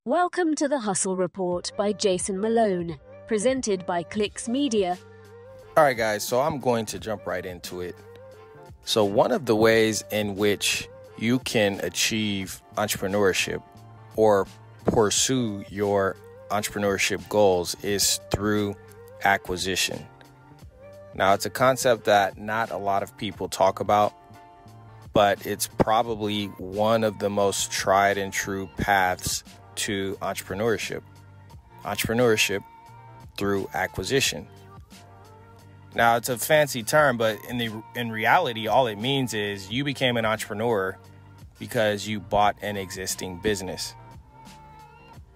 Welcome to the Hustle Report by Jason Malone, presented by Clicks Media. All right, guys, so I'm going to jump right into it. So one of the ways in which you can achieve entrepreneurship or pursue your entrepreneurship goals is through acquisition. Now, it's a concept that not a lot of people talk about, but it's probably one of the most tried and true paths to entrepreneurship. Entrepreneurship through acquisition. Now, it's a fancy term, but in reality, all it means is you became an entrepreneur because you bought an existing business.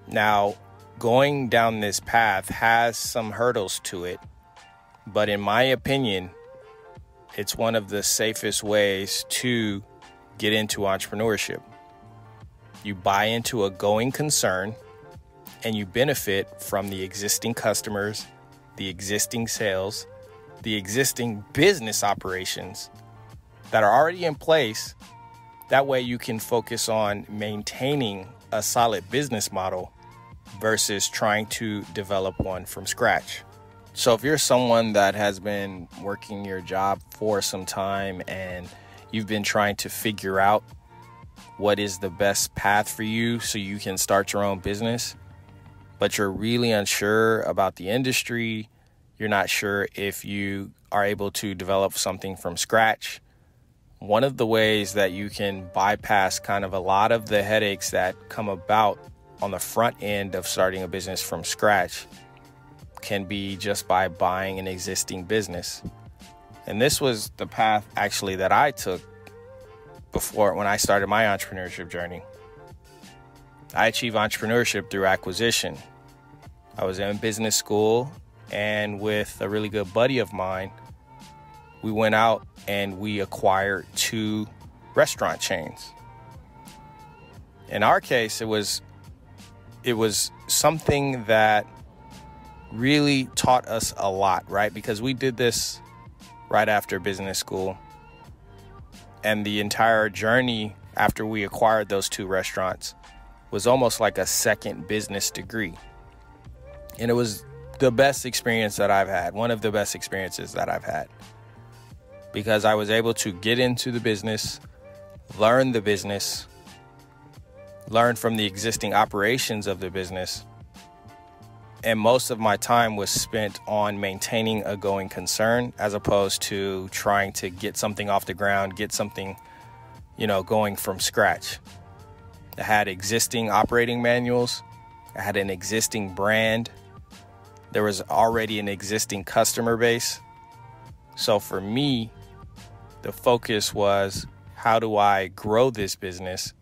Now, going down this path has some hurdles to it, but in my opinion, it's one of the safest ways to get into entrepreneurship. You buy into a going concern and you benefit from the existing customers, the existing sales, the existing business operations that are already in place. That way you can focus on maintaining a solid business model versus trying to develop one from scratch. So if you're someone that has been working your job for some time and you've been trying to figure out what is the best path for you so you can start your own business, but you're really unsure about the industry, you're not sure if you are able to develop something from scratch, one of the ways that you can bypass kind of a lot of the headaches that come about on the front end of starting a business from scratch can be just by buying an existing business. And this was the path actually that I took before when I started my entrepreneurship journey. I achieved entrepreneurship through acquisition. I was in business school, and with a really good buddy of mine, we went out and we acquired 2 restaurant chains. In our case, it was something that really taught us a lot, right? Because we did this right after business school. And the entire journey after we acquired those 2 restaurants was almost like a second business degree. And it was the best experience that I've had, one of the best experiences that I've had. Because I was able to get into the business, learn the business, learn from the existing operations of the business. And most of my time was spent on maintaining a going concern as opposed to trying to get something off the ground, get something, going from scratch. I had existing operating manuals. I had an existing brand. There was already an existing customer base. So for me, the focus was, how do I grow this business?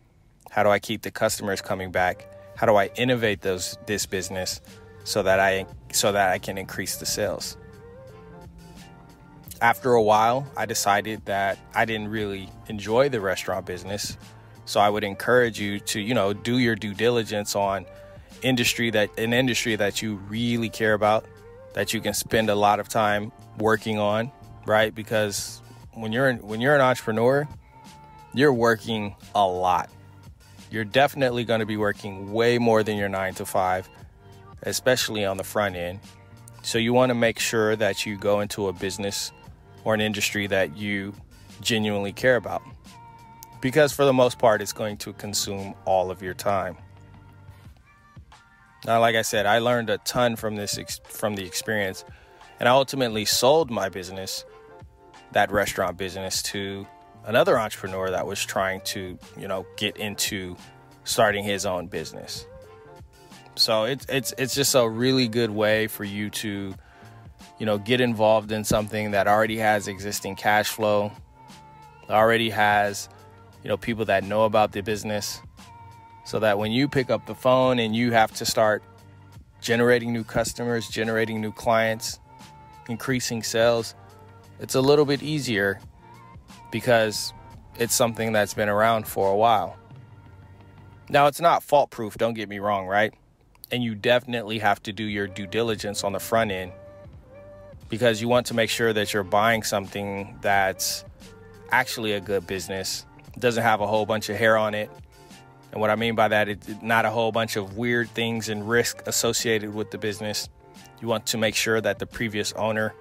How do I keep the customers coming back? How do I innovate this business so that I can increase the sales? After a while, I decided that I didn't really enjoy the restaurant business. So I would encourage you to, do your due diligence on an industry that you really care about, that you can spend a lot of time working on, right? Because when you're an entrepreneur, you're working a lot. You're definitely going to be working way more than your 9 to 5, especially on the front end. So you want to make sure that you go into a business or an industry that you genuinely care about, because for the most part, it's going to consume all of your time. Now, like I said, I learned a ton from the experience, and I ultimately sold my business, that restaurant business, to another entrepreneur that was trying to, get into starting his own business. So it's just a really good way for you to, get involved in something that already has existing cash flow, already has, people that know about the business, so that when you pick up the phone and you have to start generating new customers, generating new clients, increasing sales, it's a little bit easier because it's something that's been around for a while. Now, it's not fault-proof, don't get me wrong, right? And you definitely have to do your due diligence on the front end, because you want to make sure that you're buying something that's actually a good business, doesn't have a whole bunch of hair on it, And what I mean by that, it's not a whole bunch of weird things and risk associated with the business. You want to make sure that the previous owner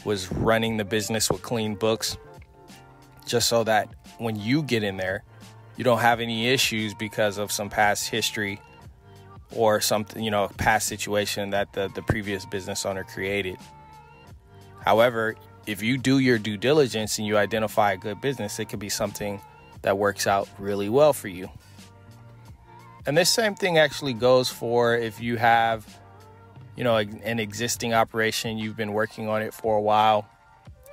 was running the business with clean books, just so that when you get in there, you don't have any issues because of some past history or something, past situation that the previous business owner created. However, if you do your due diligence and you identify a good business, it could be something that works out really well for you. And this same thing actually goes for if you have, an existing operation, you've been working on it for a while,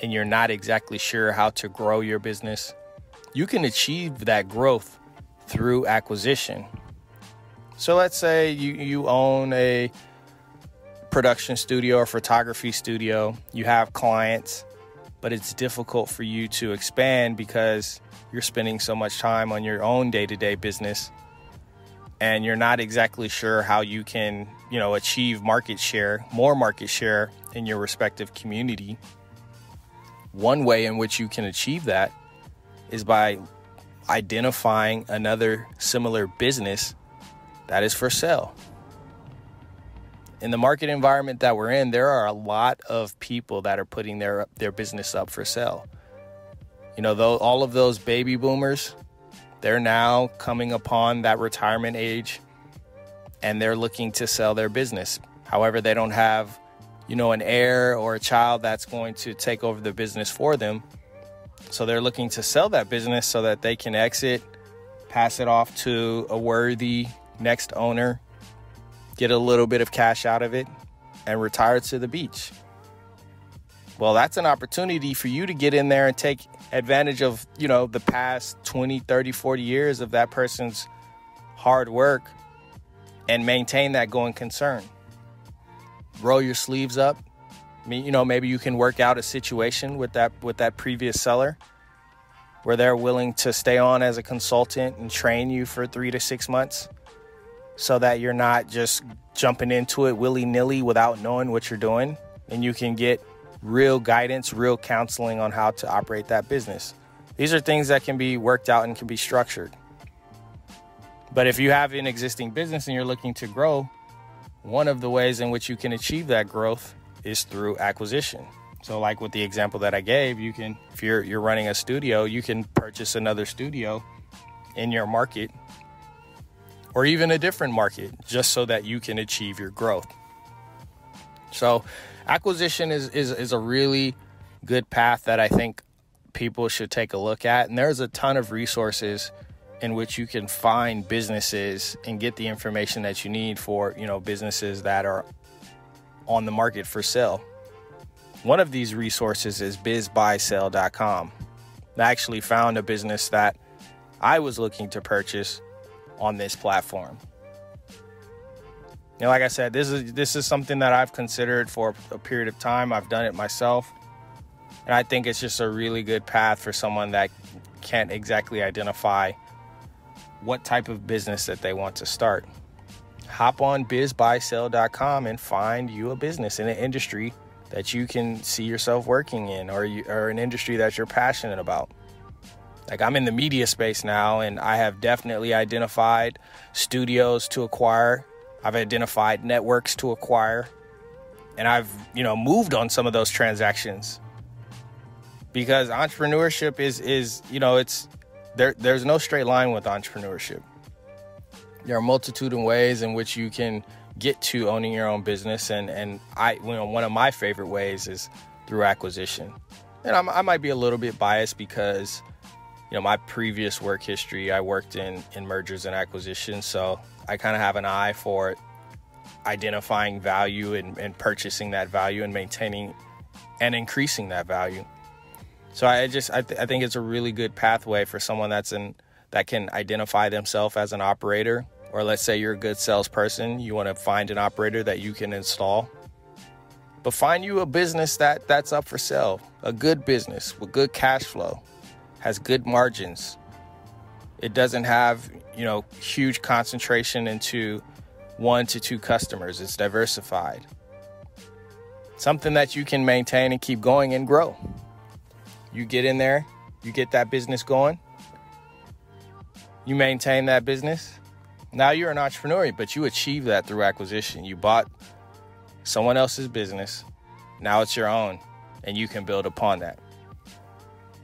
and you're not exactly sure how to grow your business. You can achieve that growth through acquisition. So let's say you own a production studio or photography studio. You have clients, but it's difficult for you to expand because you're spending so much time on your own day-to-day business, and you're not exactly sure how you can, achieve more market share in your respective community. One way in which you can achieve that is by identifying another similar business that is for sale. In the market environment that we're in, there are a lot of people that are putting their business up for sale. Though all of those baby boomers, they're now coming upon that retirement age, and they're looking to sell their business. However, they don't have, an heir or a child that's going to take over the business for them. So they're looking to sell that business so that they can exit, pass it off to a worthy next owner, get a little bit of cash out of it, and retire to the beach. Well, that's an opportunity for you to get in there and take advantage of, the past 20, 30, 40 years of that person's hard work and maintain that going concern. Roll your sleeves up. Maybe you can work out a situation with that previous seller where they're willing to stay on as a consultant and train you for 3 to 6 months so that you're not just jumping into it willy-nilly without knowing what you're doing, and you can get real guidance, real counseling on how to operate that business. These are things that can be worked out and can be structured. But if you have an existing business and you're looking to grow, one of the ways in which you can achieve that growth is through acquisition. So like with the example that I gave, you can, if you're running a studio, you can purchase another studio in your market or even a different market just so that you can achieve your growth. So acquisition is a really good path that I think people should take a look at. And there's a ton of resources in which you can find businesses and get the information that you need for, businesses that are on the market for sale. One of these resources is biz.SL.com. I actually found a business that I was looking to purchase on this platform. Like I said, this is something that I've considered for a period of time. I've done it myself. And I think it's just a really good path for someone that can't exactly identify what type of business that they want to start. Hop on biz.SL.com and find you a business in an industry that you can see yourself working in, or an industry that you're passionate about. Like I'm in the media space now, and I have definitely identified studios to acquire. I've identified networks to acquire, and I've, moved on some of those transactions because entrepreneurship is there's no straight line with entrepreneurship. There are a multitude of ways in which you can get to owning your own business, and one of my favorite ways is through acquisition. And I might be a little bit biased because my previous work history, I worked in mergers and acquisitions, so I kind of have an eye for identifying value and purchasing that value and maintaining and increasing that value. So I think it's a really good pathway for someone that can identify themselves as an operator, or let's say you're a good salesperson, you want to find an operator that you can install. But find you a business that's up for sale, a good business with good cash flow, has good margins. It doesn't have, huge concentration into 1 to 2 customers. It's diversified. Something that you can maintain and keep going and grow. You get in there, you get that business going, you maintain that business, Now you're an entrepreneur, but you achieved that through acquisition. You bought someone else's business. Now it's your own, and you can build upon that.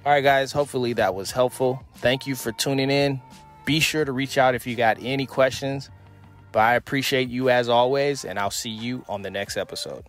All right, guys, hopefully that was helpful. Thank you for tuning in. Be sure to reach out if you got any questions. But I appreciate you as always, and I'll see you on the next episode.